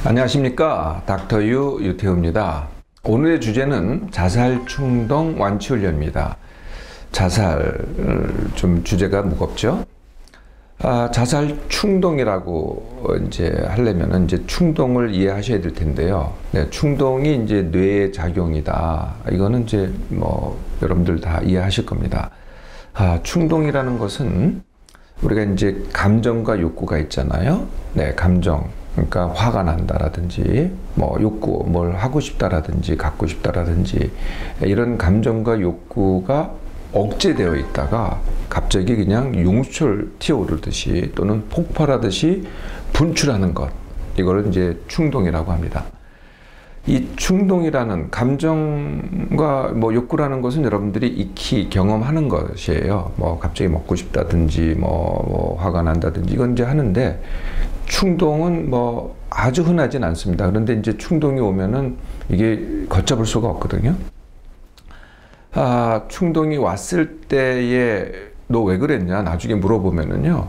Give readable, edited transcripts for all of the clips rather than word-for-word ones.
안녕하십니까, 닥터유 유태우입니다. 오늘의 주제는 자살 충동 완치 훈련입니다. 자살 좀 주제가 무겁죠? 자살 충동이라고 이제 하려면은 이제 충동을 이해하셔야 될 텐데요. 네, 충동이 이제 뇌의 작용이다. 이거는 이제 뭐 여러분들 다 이해하실 겁니다. 충동이라는 것은 우리가 이제 감정과 욕구가 있잖아요. 네, 감정. 그러니까 화가 난다라든지 뭐 욕구, 뭘 하고 싶다라든지 갖고 싶다라든지 이런 감정과 욕구가 억제되어 있다가 갑자기 그냥 용수철 튀어오르듯이 또는 폭발하듯이 분출하는 것, 이거를 이제 충동이라고 합니다. 이 충동이라는 감정과 뭐 욕구라는 것은 여러분들이 익히 경험하는 것이에요. 뭐 갑자기 먹고 싶다든지 뭐 화가 난다든지 이건 이제 하는데, 충동은 뭐 아주 흔하진 않습니다. 그런데 이제 충동이 오면은 이게 걷잡을 수가 없거든요. 충동이 왔을 때에 너 왜 그랬냐 나중에 물어보면은요,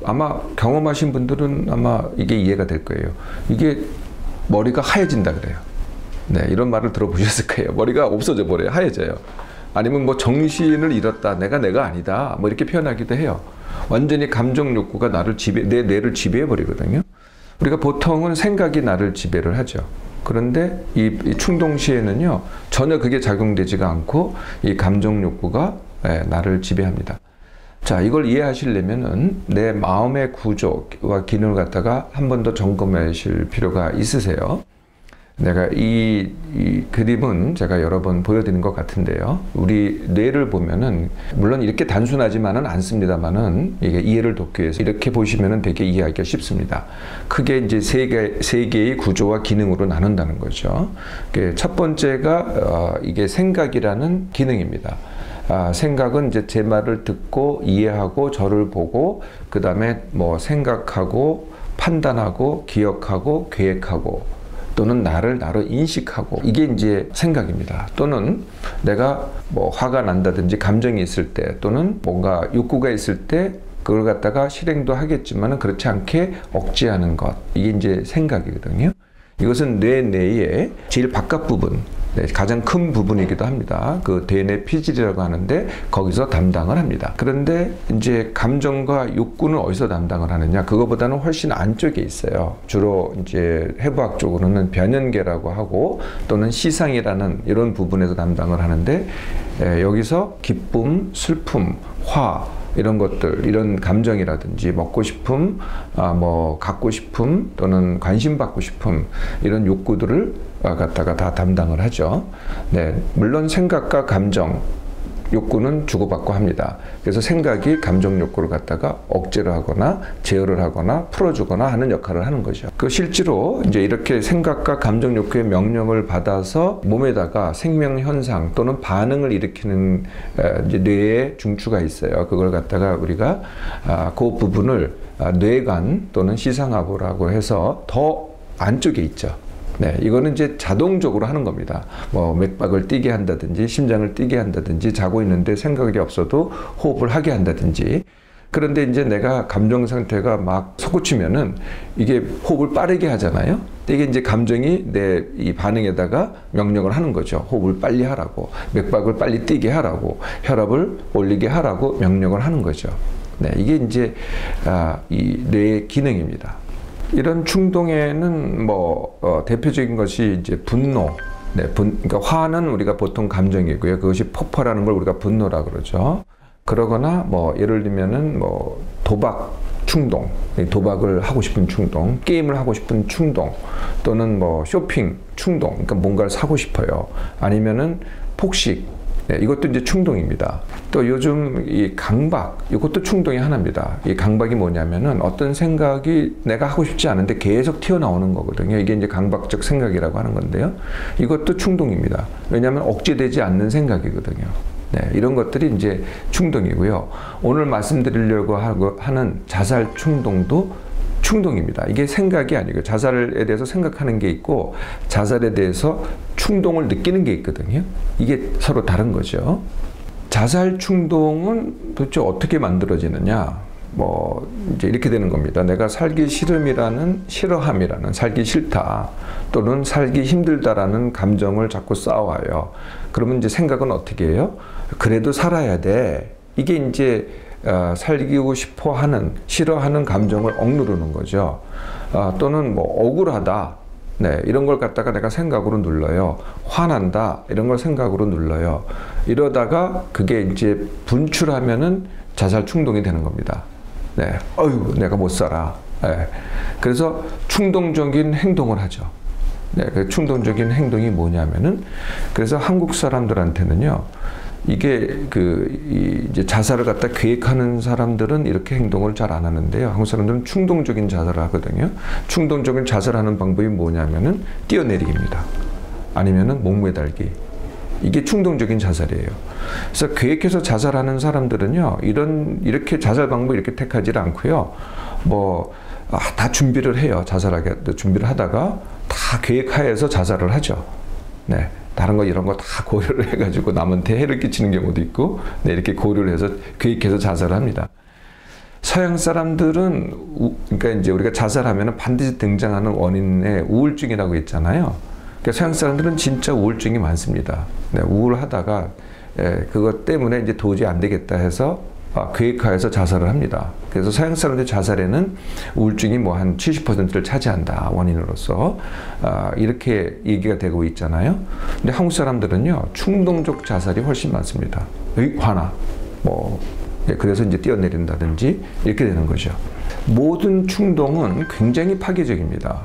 아마 경험하신 분들은 아마 이게 이해가 될 거예요. 이게 머리가 하얘진다 그래요. 네, 이런 말을 들어보셨을 거예요. 머리가 없어져 버려요. 하얘져요. 아니면 뭐 정신을 잃었다, 내가 아니다, 뭐 이렇게 표현하기도 해요. 완전히 감정 욕구가 내 뇌를 지배해 버리거든요. 우리가 보통은 생각이 나를 지배를 하죠. 그런데 이 충동 시에는요, 전혀 그게 작용되지가 않고 이 감정 욕구가 나를 지배합니다. 자, 이걸 이해하시려면은 내 마음의 구조와 기능을 갖다가 한 번 더 점검하실 필요가 있으세요. 내가 이 그림은 제가 여러 번 보여드린 것 같은데요. 우리 뇌를 보면은 물론 이렇게 단순하지만은 않습니다만은 이게 이해를 돕기 위해서 이렇게 보시면은 되게 이해하기가 쉽습니다. 크게 이제 세 개의 구조와 기능으로 나눈다는 거죠. 첫 번째가 이게 생각이라는 기능입니다. 생각은 이제 제 말을 듣고 이해하고 저를 보고 그 다음에 뭐 생각하고 판단하고 기억하고 계획하고 또는 나로 인식하고, 이게 이제 생각입니다. 또는 내가 뭐 화가 난다든지 감정이 있을 때 또는 뭔가 욕구가 있을 때 그걸 갖다가 실행도 하겠지만은 그렇지 않게 억제하는 것, 이게 이제 생각이거든요. 이것은 뇌 내의 제일 바깥 부분, 가장 큰 부분이기도 합니다. 그 대뇌 피질이라고 하는데 거기서 담당을 합니다. 그런데 이제 감정과 욕구는 어디서 담당을 하느냐? 그거보다는 훨씬 안쪽에 있어요. 주로 이제 해부학적으로는 변연계라고 하고 또는 시상이라는 이런 부분에서 담당을 하는데, 여기서 기쁨, 슬픔, 화, 이런 것들, 이런 감정이라든지 먹고 싶음, 뭐 갖고 싶음 또는 관심 받고 싶음, 이런 욕구들을 갖다가 다 담당을 하죠. 네, 물론 생각과 감정, 욕구는 주고받고 합니다. 그래서 생각이 감정 욕구를 갖다가 억제를 하거나 제어를 하거나 풀어주거나 하는 역할을 하는 거죠. 그 실제로 이제 이렇게 생각과 감정 욕구의 명령을 받아서 몸에다가 생명 현상 또는 반응을 일으키는 이제 뇌의 중추가 있어요. 그걸 갖다가 우리가 그 부분을 뇌관 또는 시상하부라고 해서 더 안쪽에 있죠. 네, 이거는 이제 자동적으로 하는 겁니다. 뭐 맥박을 뛰게 한다든지 심장을 뛰게 한다든지 자고 있는데 생각이 없어도 호흡을 하게 한다든지. 그런데 이제 내가 감정 상태가 막 솟구치면은 이게 호흡을 빠르게 하잖아요. 이게 이제 감정이 내 이 반응에다가 명령을 하는 거죠. 호흡을 빨리 하라고, 맥박을 빨리 뛰게 하라고, 혈압을 올리게 하라고 명령을 하는 거죠. 네, 이게 이제 이 뇌의 기능입니다. 이런 충동에는 뭐 대표적인 것이 이제 분노. 네, 그러니까 화는 우리가 보통 감정이고요. 그것이 폭발하는 걸 우리가 분노라 그러죠. 그러거나 뭐 예를 들면은 뭐 도박 충동, 도박을 하고 싶은 충동, 게임을 하고 싶은 충동, 또는 뭐 쇼핑 충동, 그러니까 뭔가를 사고 싶어요. 아니면은 폭식. 네, 이것도 이제 충동입니다. 또 요즘 이 강박, 이것도 충동의 하나입니다. 이 강박이 뭐냐면은 어떤 생각이 내가 하고 싶지 않은데 계속 튀어나오는 거거든요. 이게 이제 강박적 생각이라고 하는 건데요. 이것도 충동입니다. 왜냐하면 억제되지 않는 생각이거든요. 네, 이런 것들이 이제 충동이고요. 오늘 말씀드리려고 하는 자살 충동도 충동입니다. 이게 생각이 아니고 자살에 대해서 생각하는 게 있고 자살에 대해서 충동을 느끼는 게 있거든요. 이게 서로 다른 거죠. 자살 충동은 도대체 어떻게 만들어지느냐? 뭐 이제 이렇게 되는 겁니다. 내가 살기 싫어함이라는 살기 싫다 또는 살기 힘들다라는 감정을 자꾸 쌓아와요. 그러면 이제 생각은 어떻게 해요? 그래도 살아야 돼. 이게 이제 살기고 싶어하는 싫어하는 감정을 억누르는 거죠. 또는 뭐 억울하다. 네, 이런 걸 갖다가 내가 생각으로 눌러요. 화난다. 이런 걸 생각으로 눌러요. 이러다가 그게 이제 분출하면은 자살 충동이 되는 겁니다. 네, 어휴, 내가 못 살아. 네, 그래서 충동적인 행동을 하죠. 네, 그 충동적인 행동이 뭐냐면은 그래서 한국 사람들한테는요. 이게 이제 자살을 갖다 계획하는 사람들은 이렇게 행동을 잘 안 하는데요. 한국 사람들은 충동적인 자살을 하거든요. 충동적인 자살하는 방법이 뭐냐면은 뛰어내리기입니다. 아니면은 목매달기. 이게 충동적인 자살이에요. 그래서 계획해서 자살하는 사람들은요, 이렇게 자살 방법 이렇게 택하지 않고요, 다 준비를 해요. 자살하게 준비를 하다가 다 계획하에서 자살을 하죠. 네. 다른 거 이런 거 다 고려를 해가지고 남한테 해를 끼치는 경우도 있고, 네, 이렇게 고려를 해서 계획해서 자살을 합니다. 서양 사람들은 그러니까 이제 우리가 자살하면 반드시 등장하는 원인에 우울증이라고 있잖아요. 그러니까 서양 사람들은 진짜 우울증이 많습니다. 네, 우울하다가 그것 때문에 이제 도저히 안 되겠다 해서 계획하에서 자살을 합니다. 그래서 서양 사람들 자살에는 우울증이 뭐 한 70%를 차지한다, 원인으로서. 이렇게 얘기가 되고 있잖아요. 근데 한국 사람들은요, 충동적 자살이 훨씬 많습니다. 화나. 그래서 이제 뛰어내린다든지 이렇게 되는 거죠. 모든 충동은 굉장히 파괴적입니다.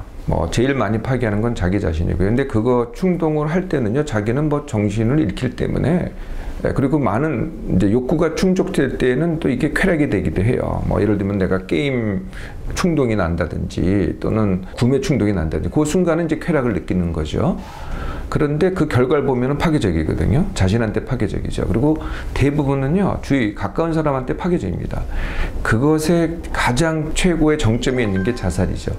제일 많이 파괴하는 건 자기 자신이고요. 근데 그거 충동을 할 때는요, 자기는 정신을 잃기 때문에, 그리고 많은 이제 욕구가 충족될 때는 또 이게 쾌락이 되기도 해요. 예를 들면 내가 게임 충동이 난다든지 또는 구매 충동이 난다든지 그 순간은 이제 쾌락을 느끼는 거죠. 그런데 그 결과를 보면 파괴적이거든요. 자신한테 파괴적이죠. 그리고 대부분은요, 주위 가까운 사람한테 파괴적입니다. 그것의 가장 최고의 정점에 있는 게 자살이죠.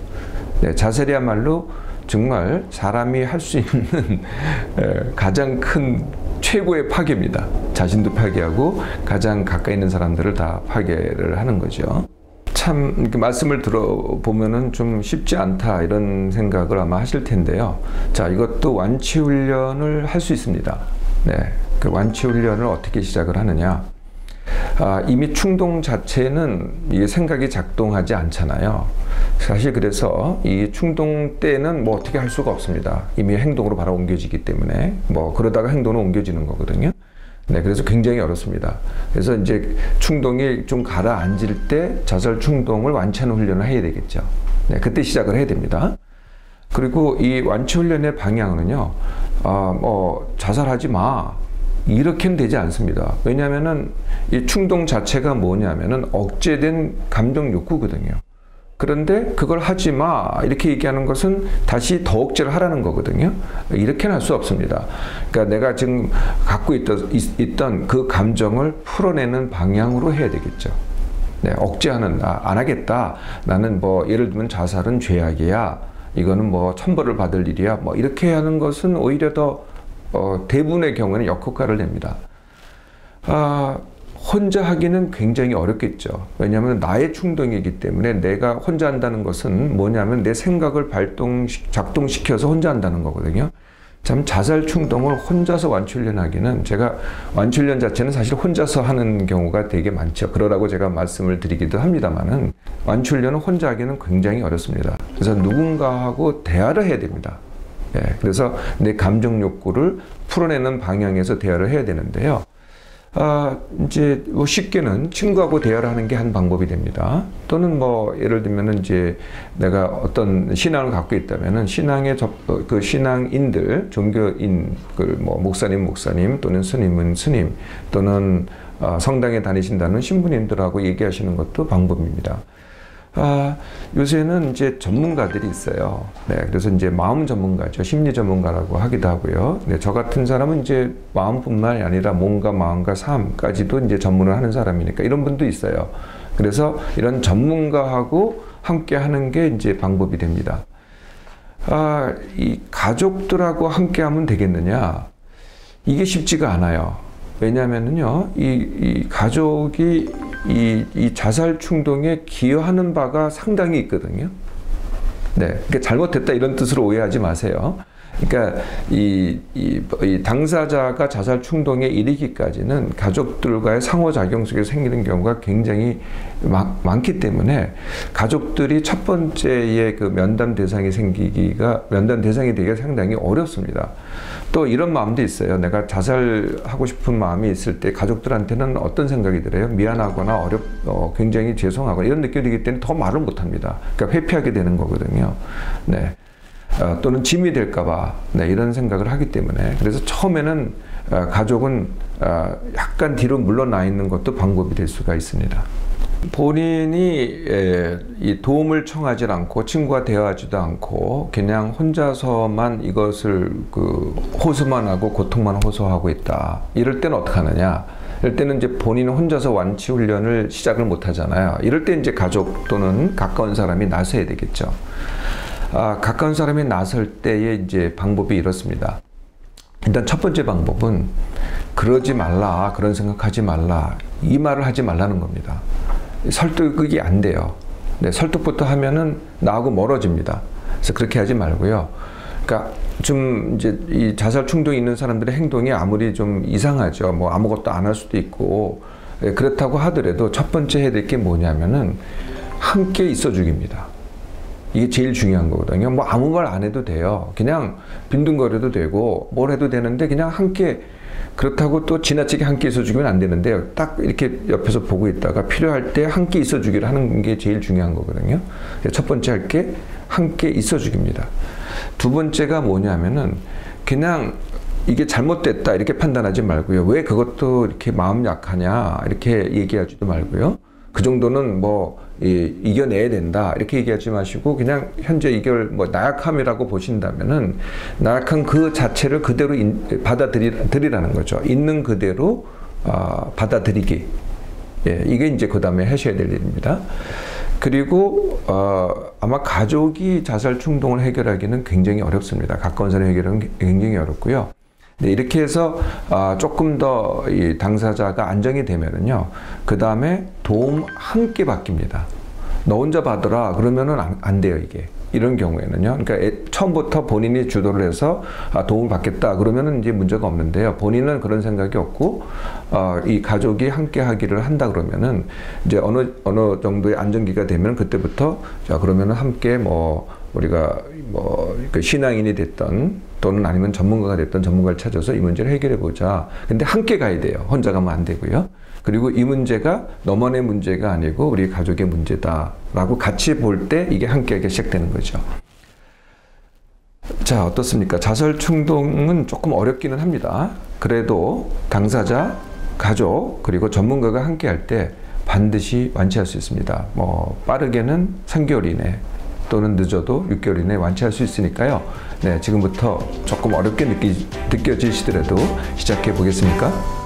네, 자살이야말로 정말 사람이 할 수 있는 가장 큰 최고의 파괴입니다. 자신도 파괴하고 가장 가까이 있는 사람들을 다 파괴를 하는 거죠. 참 이렇게 말씀을 들어보면은 좀 쉽지 않다 이런 생각을 아마 하실 텐데요. 자, 이것도 완치 훈련을 할 수 있습니다. 네, 그 완치 훈련을 어떻게 시작을 하느냐? 이미 충동 자체는 이게 생각이 작동하지 않잖아요. 사실 그래서 이 충동 때는 어떻게 할 수가 없습니다. 이미 행동으로 바로 옮겨지기 때문에 그러다가 행동으로 옮겨지는 거거든요. 네, 그래서 굉장히 어렵습니다. 그래서 이제 충동이 좀 가라앉을 때 자살 충동을 완치하는 훈련을 해야 되겠죠. 네, 그때 시작을 해야 됩니다. 그리고 이 완치 훈련의 방향은요, 자살하지 마. 이렇게는 되지 않습니다. 왜냐하면은 이 충동 자체가 뭐냐면은 억제된 감정 욕구거든요. 그런데 그걸 하지 마 이렇게 얘기하는 것은 다시 더 억제를 하라는 거거든요. 이렇게는 할 수 없습니다. 그러니까 내가 지금 갖고 있던 그 감정을 풀어내는 방향으로 해야 되겠죠. 네, 억제하는, 안 하겠다. 나는 예를 들면 자살은 죄악이야. 이거는 천벌을 받을 일이야. 이렇게 하는 것은 오히려 더 대부분의 경우에는 역효과를 냅니다. 혼자 하기는 굉장히 어렵겠죠. 왜냐하면 나의 충동이기 때문에 내가 혼자 한다는 것은 뭐냐면 내 생각을 작동시켜서 혼자 한다는 거거든요. 참 자살 충동을 혼자서 완치훈련하기는, 제가 완치훈련 자체는 사실 혼자서 하는 경우가 되게 많죠. 그러라고 제가 말씀을 드리기도 합니다만은 완치훈련은 혼자 하기는 굉장히 어렵습니다. 그래서 누군가하고 대화를 해야 됩니다. 예, 그래서 내 감정 욕구를 풀어내는 방향에서 대화를 해야 되는데요. 이제 쉽게는 친구하고 대화를 하는 게 한 방법이 됩니다. 또는 예를 들면은 이제 내가 어떤 신앙을 갖고 있다면은 그 신앙인들, 종교인, 목사님 또는 스님은 스님 또는 성당에 다니신다는 신부님들하고 얘기하시는 것도 방법입니다. 요새는 이제 전문가들이 있어요. 네, 그래서 이제 마음 전문가죠. 심리 전문가라고 하기도 하고요. 네, 저 같은 사람은 이제 마음뿐만이 아니라 몸과 마음과 삶까지도 이제 전문을 하는 사람이니까 이런 분도 있어요. 그래서 이런 전문가하고 함께 하는 게 이제 방법이 됩니다. 이 가족들하고 함께 하면 되겠느냐? 이게 쉽지가 않아요. 왜냐면은요, 이 가족이 이 자살 충동에 기여하는 바가 상당히 있거든요. 네, 그러니까 잘못했다 이런 뜻으로 오해하지 마세요. 그러니까 이 당사자가 자살 충동에 이르기까지는 가족들과의 상호작용 속에서 생기는 경우가 굉장히 많기 때문에 가족들이 첫 번째의 그 면담 대상이 되기가 상당히 어렵습니다. 또 이런 마음도 있어요. 내가 자살하고 싶은 마음이 있을 때 가족들한테는 어떤 생각이 들어요? 미안하거나 굉장히 죄송하거나 이런 느낌이 들기 때문에 더 말을 못합니다. 그러니까 회피하게 되는 거거든요. 네. 또는 짐이 될까봐 이런 생각을 하기 때문에 그래서 처음에는 가족은 약간 뒤로 물러나 있는 것도 방법이 될 수가 있습니다. 본인이 이 도움을 청하지 않고 친구와 대화하지도 않고 그냥 혼자서만 이것을 호소만 하고 고통만 호소하고 있다. 이럴 때는 어떻게 하느냐? 이럴 때는 이제 본인은 혼자서 완치 훈련을 시작을 못 하잖아요. 이럴 때 이제 가족 또는 가까운 사람이 나서야 되겠죠. 가까운 사람이 나설 때의 이제 방법이 이렇습니다. 일단 첫 번째 방법은 그러지 말라, 그런 생각하지 말라, 이 말을 하지 말라는 겁니다. 설득이 안 돼요. 네, 설득부터 하면은 나하고 멀어집니다. 그래서 그렇게 하지 말고요. 그러니까 좀 이제 이 자살 충동이 있는 사람들의 행동이 아무리 좀 이상하죠. 뭐 아무것도 안 할 수도 있고 그렇다고 하더라도 첫 번째 해야 될 게 뭐냐면은 함께 있어 주기입니다. 이게 제일 중요한 거거든요. 뭐 아무 말 안 해도 돼요. 그냥 빈둥거려도 되고 뭘 해도 되는데 그냥 함께, 그렇다고 또 지나치게 함께 있어 주기면 안 되는데요. 딱 이렇게 옆에서 보고 있다가 필요할 때 함께 있어 주기를 하는 게 제일 중요한 거거든요. 첫 번째 할 게 함께 있어 주기입니다. 두 번째가 뭐냐면은 그냥 이게 잘못됐다 이렇게 판단하지 말고요. 왜 그것도 이렇게 마음 약하냐 이렇게 얘기하지도 말고요. 그 정도는 뭐 이겨내야 된다 이렇게 얘기하지 마시고 그냥 현재 이걸 뭐 나약함이라고 보신다면은 나약한 그 자체를 그대로 받아들이라는 거죠. 있는 그대로 받아들이기. 예, 이게 이제 그 다음에 하셔야 될 일입니다. 그리고 아마 가족이 자살 충동을 해결하기는 굉장히 어렵습니다. 가까운 사람 해결하기는 굉장히 어렵고요. 네, 이렇게 해서 조금 더 이 당사자가 안정이 되면은요, 그 다음에 도움 함께 받깁니다. 너 혼자 받으라 그러면은 안 돼요, 이게. 이런 경우에는요. 그러니까 처음부터 본인이 주도를 해서 도움을 받겠다 그러면은 이제 문제가 없는데요. 본인은 그런 생각이 없고 이 가족이 함께 하기를 한다 그러면은 이제 어느 정도의 안정기가 되면 그때부터 자 그러면은 함께 우리가 그 신앙인이 됐던 또는 아니면 전문가가 됐던 전문가를 찾아서 이 문제를 해결해 보자. 근데 함께 가야 돼요. 혼자 가면 안 되고요. 그리고 이 문제가 너만의 문제가 아니고 우리 가족의 문제다라고 같이 볼 때 이게 함께하게 시작되는 거죠. 자, 어떻습니까? 자살 충동은 조금 어렵기는 합니다. 그래도 당사자, 가족, 그리고 전문가가 함께할 때 반드시 완치할 수 있습니다. 빠르게는 3개월 이내 또는 늦어도 6개월 이내에 완치할 수 있으니까요. 네, 지금부터 조금 어렵게 느껴지시더라도 시작해 보겠습니까?